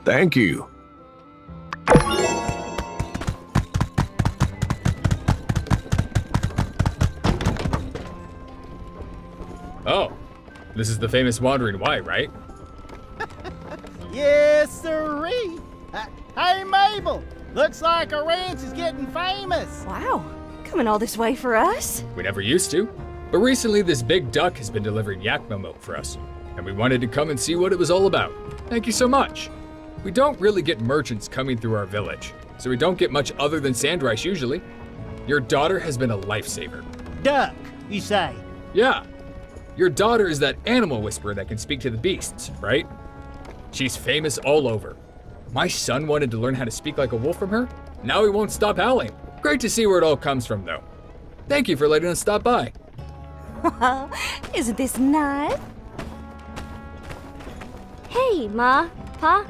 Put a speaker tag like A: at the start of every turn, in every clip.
A: Thank you.
B: Oh, this is the famous Wandering White, right?
C: Yes, sirree. Hey, Mabel. Looks like our ranch is getting famous.
D: Wow, coming all this way for us?
B: We never used to, but recently this big duck has been delivering Yakima milk for us, and we wanted to come and see what it was all about. Thank you so much. We don't really get merchants coming through our village, so we don't get much other than sand rice usually. Your daughter has been a lifesaver.
C: Duck, you say?
B: Yeah. Your daughter is that animal whisperer that can speak to the beasts, right? She's famous all over. My son wanted to learn how to speak like a wolf from her. Now he won't stop howling. Great to see where it all comes from, though. Thank you for letting us stop by.
D: Isn't this nice?
E: Hey, Ma, Pa,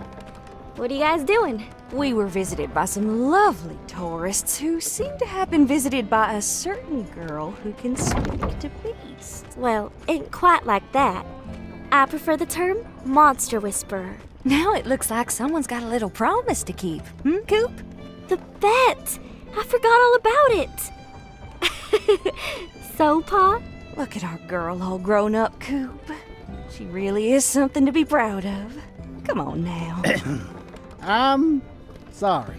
E: what are you guys doing?
D: We were visited by some lovely tourists who seem to have been visited by a certain girl who can speak to beasts.
E: Well, ain't quite like that. I prefer the term monster whisperer.
D: Now it looks like someone's got a little promise to keep. Coop?
E: The bet! I forgot all about it. So, Pa?
D: Look at our girl all grown up, Coop. She really is something to be proud of. Come on now.
C: I'm sorry.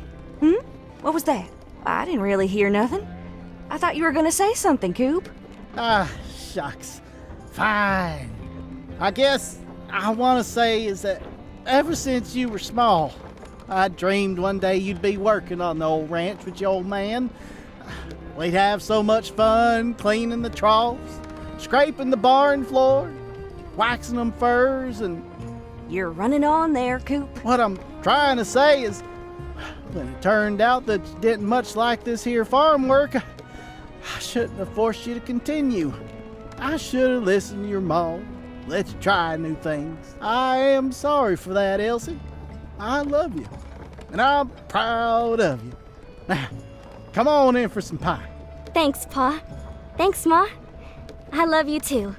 D: What was that? I didn't really hear nothing. I thought you were gonna say something, Coop.
C: Ah, shucks. Fine. I guess I want to say is that ever since you were small, I dreamed one day you'd be working on the old ranch with your old man. We'd have so much fun cleaning the troughs, scraping the barn floor, waxing them furs, and
D: You're running on there, Coop.
C: what I'm trying to say is, when it turned out that you didn't much like this here farm work, I shouldn't have forced you to continue. I should have listened to your mom, let you try new things. I am sorry for that, Elsie. I love you, and I'm proud of you. Now, come on in for some pie.
E: Thanks, Pa. Thanks, Ma. I love you too.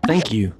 A: Thank you.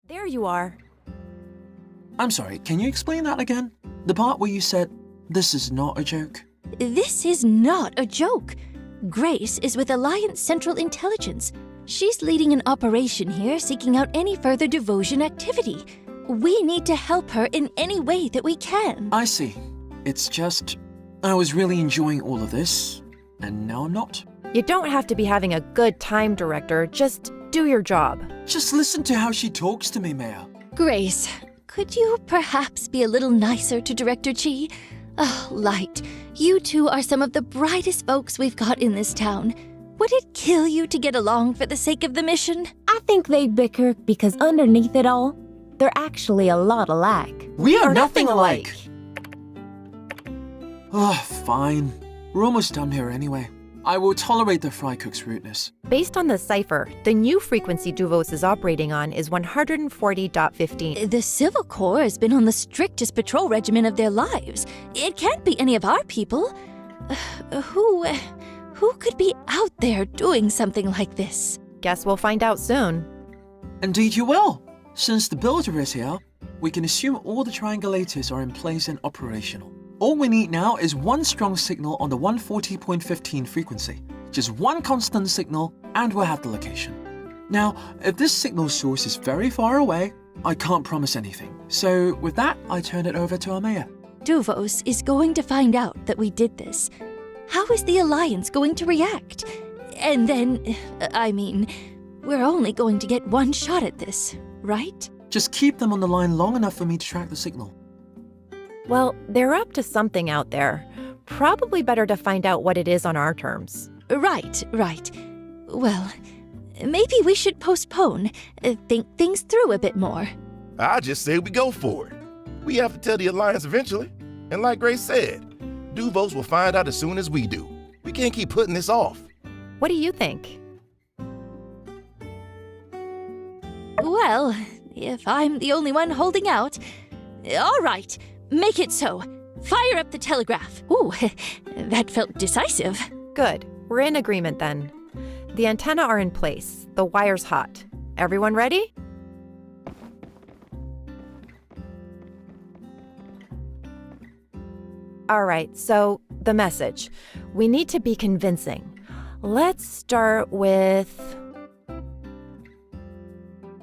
F: There you are.
A: I'm sorry, can you explain that again? The part where you said, this is not a joke?
G: This is not a joke. Grace is with Alliance Central Intelligence. She's leading an operation here seeking out any further devotion activity. We need to help her in any way that we can.
A: I see. It's just, I was really enjoying all of this, and now I'm not.
F: You don't have to be having a good time, Director. Just do your job.
A: Just listen to how she talks to me, Mayor.
G: Grace, could you perhaps be a little nicer to Director Chi? Oh, Light, you two are some of the brightest folks we've got in this town. Would it kill you to get along for the sake of the mission?
H: I think they bicker because underneath it all, they're actually a lot alike.
A: We are nothing alike! Oh, fine. We're almost done here anyway. I will tolerate the fry cook's rudeness.
F: Based on the cipher, the new frequency Duvos is operating on is 140.15.
G: The Civil Corps has been on the strictest patrol regimen of their lives. It can't be any of our people. Who could be out there doing something like this?
F: Guess we'll find out soon.
A: Indeed you will. Since the builder is here, we can assume all the triangulators are in place and operational. All we need now is one strong signal on the 140.15 frequency. Just one constant signal, and we'll have the location. Now, if this signal source is very far away, I can't promise anything. So with that, I turn it over to our mayor.
G: Duvos is going to find out that we did this. How is the Alliance going to react? And then, we're only going to get one shot at this, right?
A: Just keep them on the line long enough for me to track the signal.
F: Well, they're up to something out there. Probably better to find out what it is on our terms.
G: Right. Well, maybe we should postpone, think things through a bit more.
I: I just say we go for it. We have to tell the Alliance eventually. And like Grace said, Duvos will find out as soon as we do. We can't keep putting this off.
F: What do you think?
G: Well, if I'm the only one holding out. All right, make it so. Fire up the telegraph. Ooh, that felt decisive.
F: Good. We're in agreement then. The antenna are in place. The wire's hot. Everyone ready? All right, so the message. We need to be convincing. Let's start with...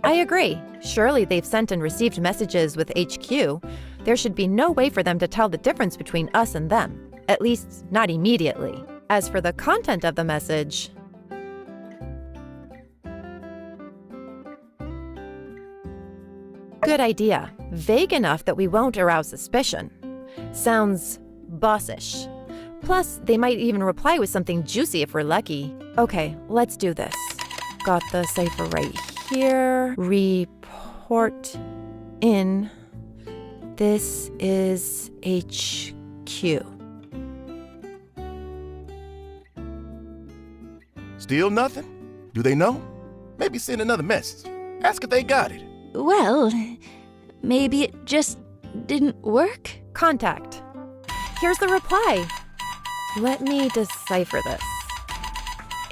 F: I agree. Surely they've sent and received messages with HQ. There should be no way for them to tell the difference between us and them, at least not immediately. As for the content of the message, good idea. Vague enough that we won't arouse suspicion. Sounds bossish. Plus, they might even reply with something juicy if we're lucky. Okay, let's do this. Got the cipher right here. Report in. This is HQ.
I: Still nothing? Do they know? Maybe send another message. Ask if they got it.
G: Well, maybe it just didn't work?
F: Contact. Here's the reply. Let me decipher this.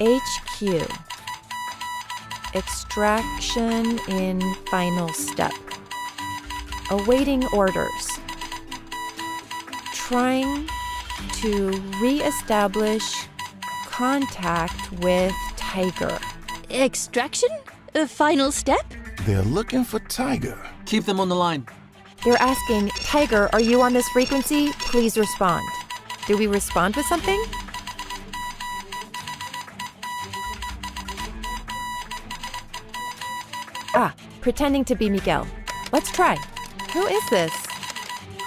F: HQ. Extraction in final step. Awaiting orders. Trying to re-establish contact with Tiger.
G: Extraction? A final step?
I: They're looking for Tiger.
A: Keep them on the line.
F: They're asking, Tiger, are you on this frequency? Please respond. Do we respond with something? Pretending to be Miguel. Let's try. Who is this?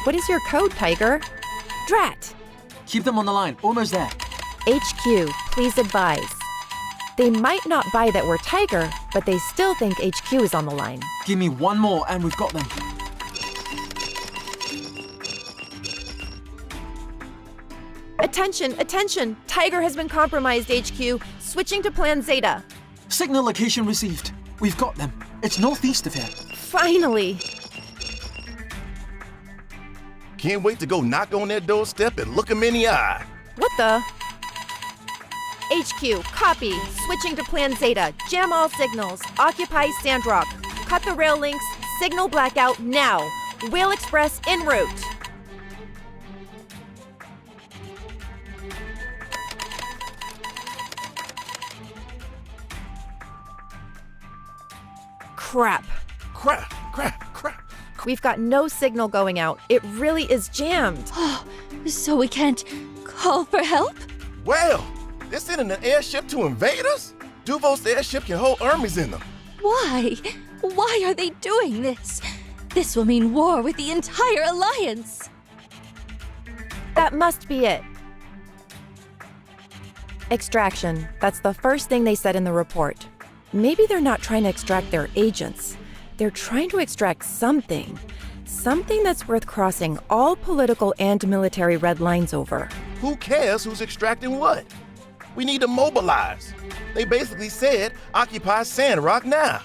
F: What is your code, Tiger? Drat!
A: Keep them on the line. Almost there.
F: HQ, please advise. They might not buy that we're Tiger, but they still think HQ is on the line.
A: Give me one more and we've got them.
F: Attention, attention! Tiger has been compromised, HQ. Switching to Plan Zeta.
A: Signal location received. We've got them. It's northeast of here.
F: Finally!
I: Can't wait to go knock on their doorstep and look them in the eye.
F: What the? HQ, copy. Switching to Plan Zeta. Jam all signals. Occupy Sandrock. Cut the rail links. Signal blackout now. Whale Express en route. Crap.
I: Crap.
F: We've got no signal going out. It really is jammed.
G: So we can't call for help?
I: Well, they're sending an airship to invade us? Duvos' airship can hold armies in them.
G: Why? Why are they doing this? This will mean war with the entire alliance.
F: That must be it. Extraction. That's the first thing they said in the report. Maybe they're not trying to extract their agents. They're trying to extract something. Something that's worth crossing all political and military red lines over.
I: Who cares who's extracting what? We need to mobilize. They basically said, occupy Sandrock now.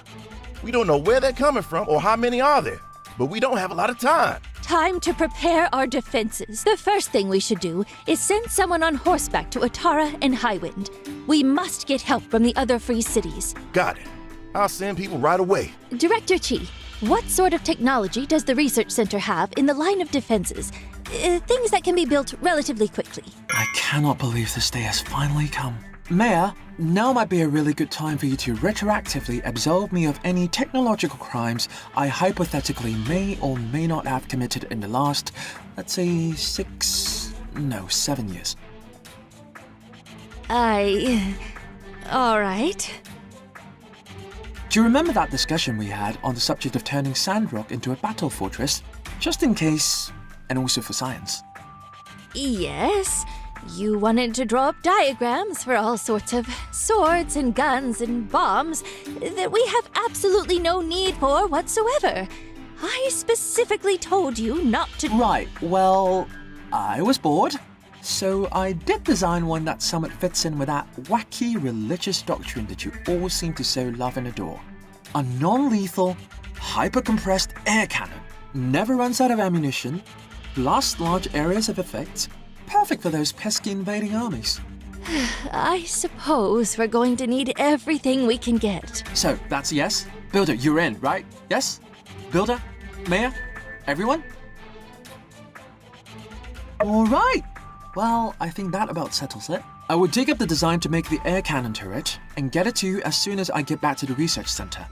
I: We don't know where they're coming from or how many are there, but we don't have a lot of time.
G: Time to prepare our defenses. The first thing we should do is send someone on horseback to Atara and Highwind. We must get help from the other free cities.
I: Got it. I'll send people right away.
G: Director Chi, what sort of technology does the research center have in the line of defenses? Things that can be built relatively quickly.
A: I cannot believe this day has finally come. Mayor, now might be a really good time for you to retroactively absolve me of any technological crimes I hypothetically may or may not have committed in the last, let's say, 7 years.
G: All right.
A: Do you remember that discussion we had on the subject of turning Sandrock into a battle fortress? Just in case, and also for science.
G: Yes. You wanted to draw up diagrams for all sorts of swords and guns and bombs that we have absolutely no need for whatsoever. I specifically told you not to...
A: Right, well, I was bored. So I did design one that somewhat fits in with that wacky religious doctrine that you all seem to so love and adore. A non-lethal, hyper-compressed air cannon. Never runs out of ammunition, blasts large areas of effect, perfect for those pesky invading armies.
G: I suppose we're going to need everything we can get.
A: So, that's a yes? Builder, you're in, right? Yes? Builder? Mayor? Everyone? All right. Well, I think that about settles it. I will dig up the design to make the air cannon turret and get it to you as soon as I get back to the research center.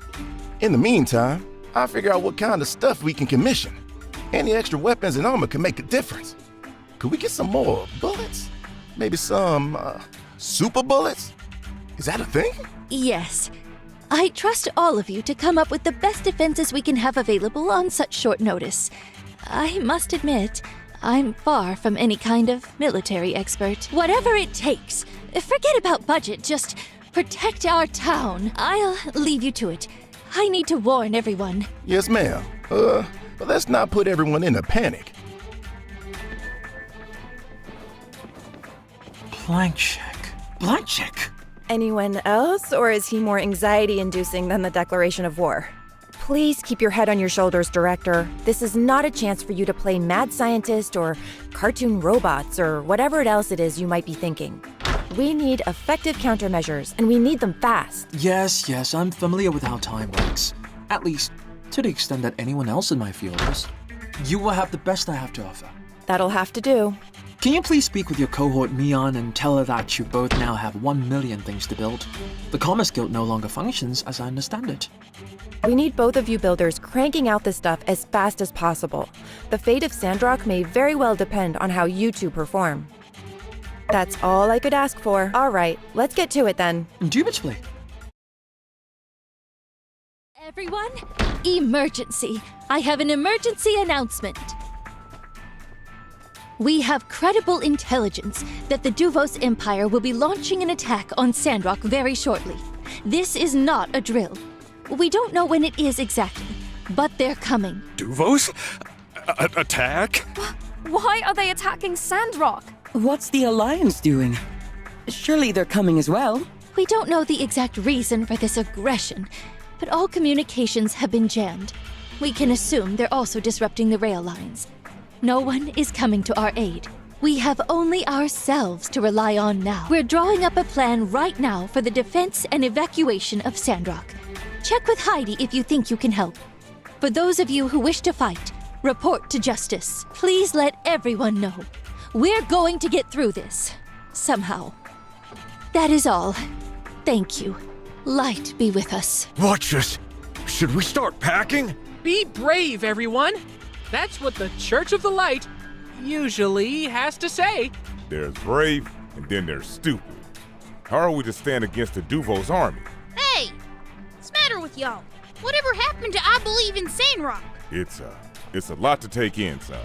I: In the meantime, I'll figure out what kind of stuff we can commission. Any extra weapons and armor can make a difference. Could we get some more bullets? Maybe some, super bullets? Is that a thing?
G: Yes. I trust all of you to come up with the best defenses we can have available on such short notice. I must admit, I'm far from any kind of military expert. Whatever it takes, forget about budget, just protect our town. I'll leave you to it. I need to warn everyone.
I: Yes, ma'am. But let's not put everyone in a panic.
A: Blank check. Blank check?
F: Anyone else, or is he more anxiety-inducing than the declaration of war? Please keep your head on your shoulders, Director. This is not a chance for you to play mad scientist or cartoon robots or whatever else it is you might be thinking. We need effective countermeasures, and we need them fast.
A: Yes, I'm familiar with how time works. At least, to the extent that anyone else in my field is. You will have the best I have to offer.
F: That'll have to do.
A: Can you please speak with your cohort Mion and tell her that you both now have 1 million things to build? The Commerce Guild no longer functions as I understand it.
F: We need both of you builders cranking out this stuff as fast as possible. The fate of Sandrock may very well depend on how you two perform. That's all I could ask for. All right, let's get to it then.
A: Indubitably.
G: Everyone, emergency. I have an emergency announcement. We have credible intelligence that the Duvos Empire will be launching an attack on Sandrock very shortly. This is not a drill. We don't know when it is exactly, but they're coming.
J: Duvos? Attack?
D: Why are they attacking Sandrock?
K: What's the Alliance doing? Surely they're coming as well.
G: We don't know the exact reason for this aggression, but all communications have been jammed. We can assume they're also disrupting the rail lines. No one is coming to our aid. We have only ourselves to rely on now. We're drawing up a plan right now for the defense and evacuation of Sandrock. Check with Heidi if you think you can help. For those of you who wish to fight, report to justice. Please let everyone know. We're going to get through this. Somehow. That is all. Thank you. Light be with us.
J: Watch us. Should we start packing?
L: Be brave, everyone. That's what the Church of the Light usually has to say.
M: There's brave, and then there's stupid. How are we to stand against the Duvos army?
N: Hey! What's the matter with y'all? Whatever happened to I believe in Sandrock?
M: It's a lot to take in, son.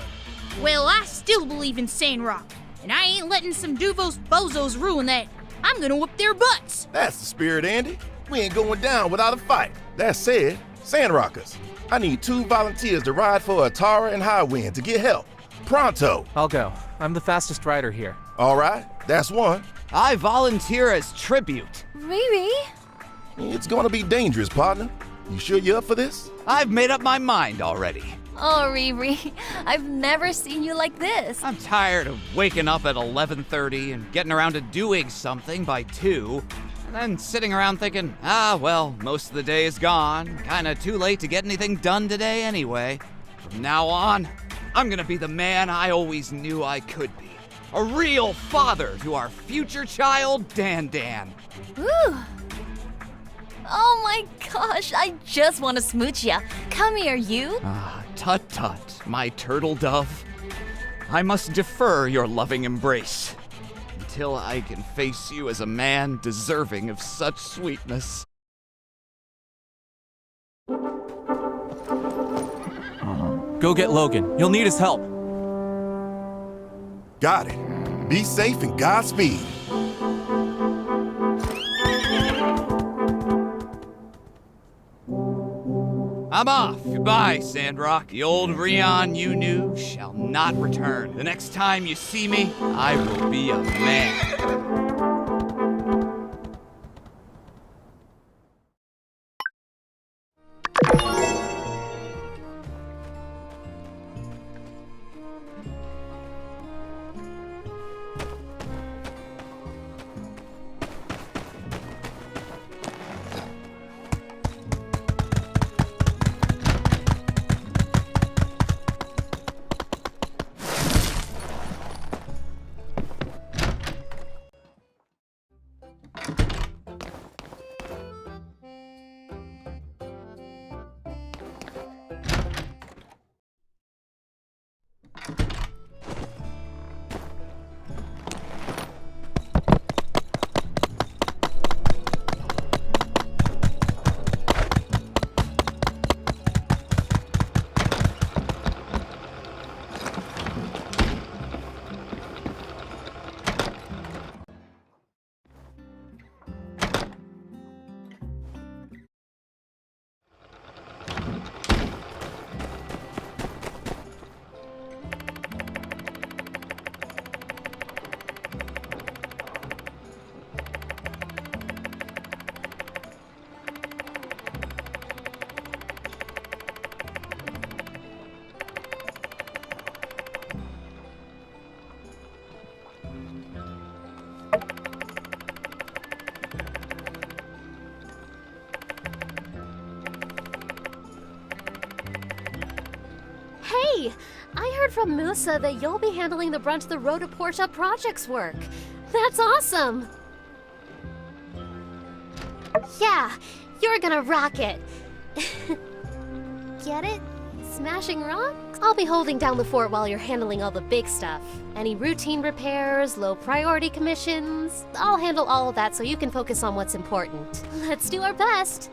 N: Well, I still believe in Sandrock, and I ain't letting some Duvos bozos ruin that. I'm gonna whoop their butts.
I: That's the spirit, Andy. We ain't going down without a fight. That said, Sandrockers, I need 2 volunteers to ride for Atara and Highwind to get help. Pronto.
L: I'll go. I'm the fastest rider here.
I: All right, that's 1.
O: I volunteer as tribute.
D: Riri?
I: It's gonna be dangerous, partner. You sure you're up for this?
O: I've made up my mind already.
D: Oh, Riri, I've never seen you like this.
O: I'm tired of waking up at 11:30 and getting around to doing something by 2, and then sitting around thinking, well, most of the day is gone. Kinda too late to get anything done today anyway. From now on, I'm gonna be the man I always knew I could be. A real father to our future child, Dan.
D: Ooh. Oh my gosh, I just want to smooch ya. Come here, you.
O: Tut, my turtle dove. I must defer your loving embrace until I can face you as a man deserving of such sweetness.
L: Go get Logan. You'll need his help.
I: Got it. Be safe and Godspeed.
O: I'm off. Goodbye, Sandrock. The old Rion you knew shall not return. The next time you see me, I will be a man.
P: Hey! I heard from Musa that you'll be handling the brunt of the Road to Portia project's work. That's awesome! Yeah, you're gonna rock it. Get it? Smashing rocks? I'll be holding down the fort while you're handling all the big stuff. Any routine repairs, low priority commissions. I'll handle all of that so you can focus on what's important. Let's do our best.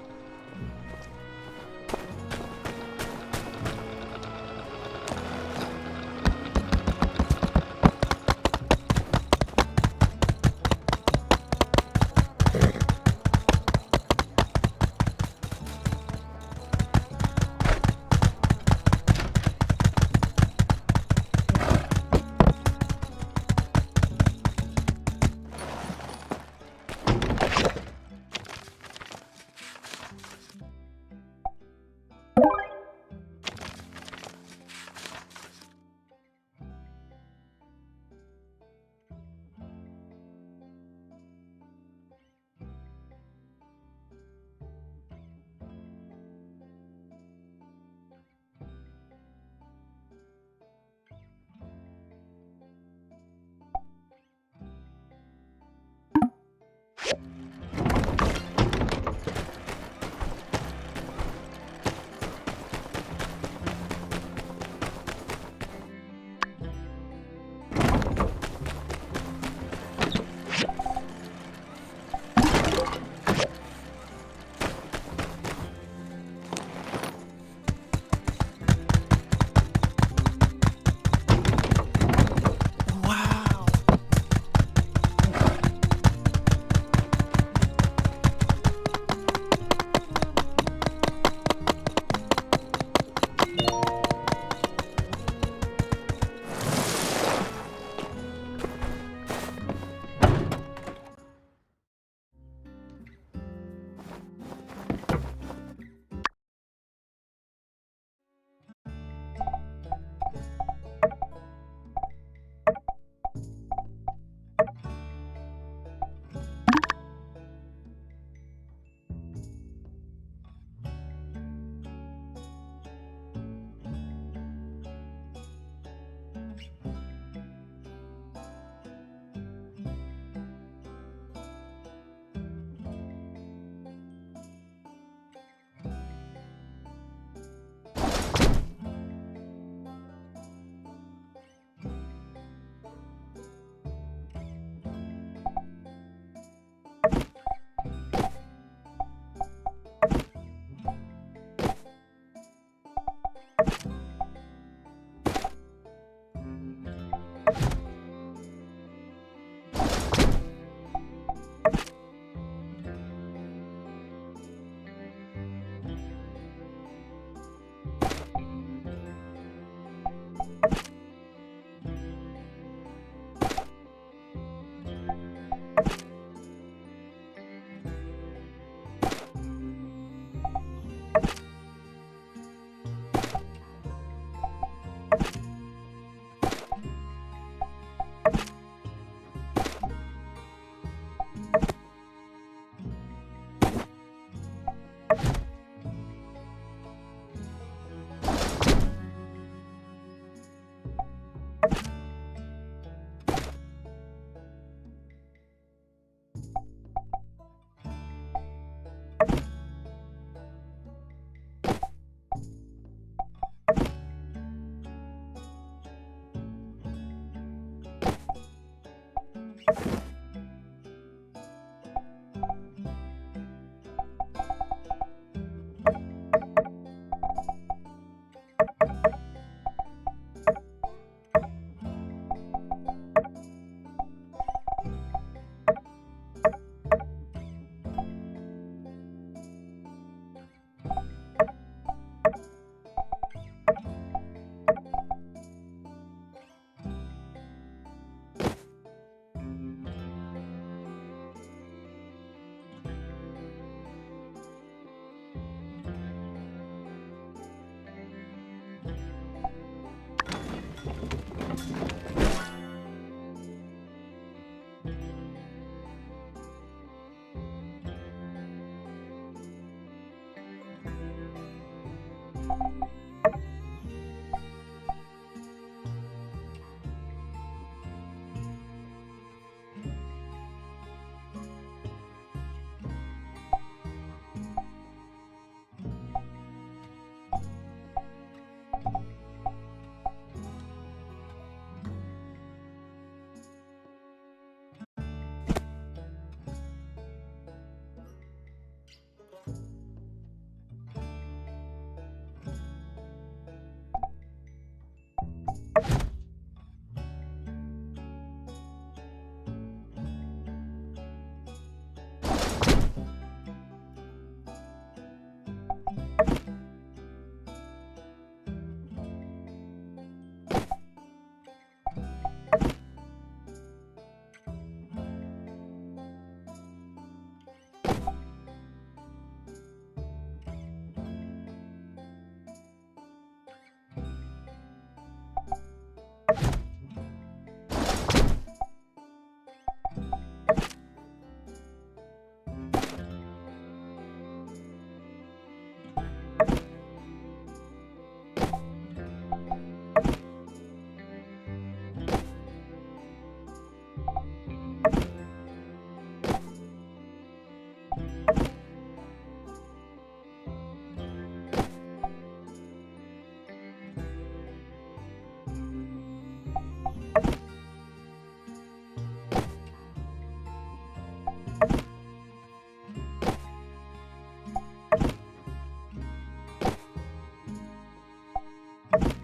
M: Ep.